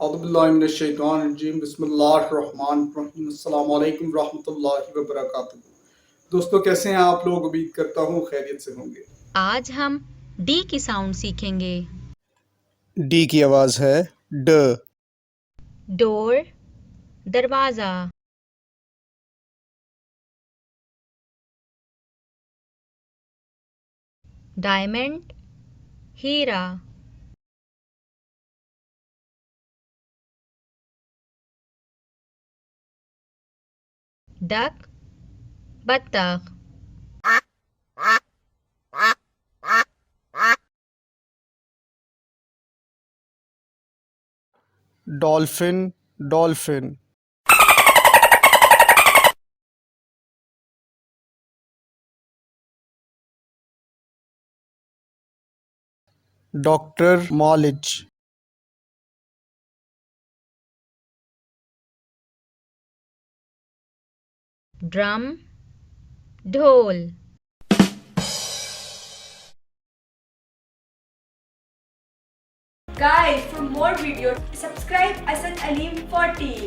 औज़ुबिल्लाहिमिनश्शैतानिर्रजीम बिस्मिल्लाहिर्रहमानिर्रहीम अस्सलाम वालेकुम रहमतुल्लाहि व बरकातुहू। दोस्तों कैसे हैं आप लोग? उम्मीद करता हूँ खैरियत से होंगे। आज हम डी की साउंड सीखेंगे। डी की आवाज है ड। डोर दरवाजा, डायमंड हीरा, डक बत्तख, dolphin dolphin. Doctor mollies. Drum ढोल। Guys, for more videos, subscribe Asad Aleem 40.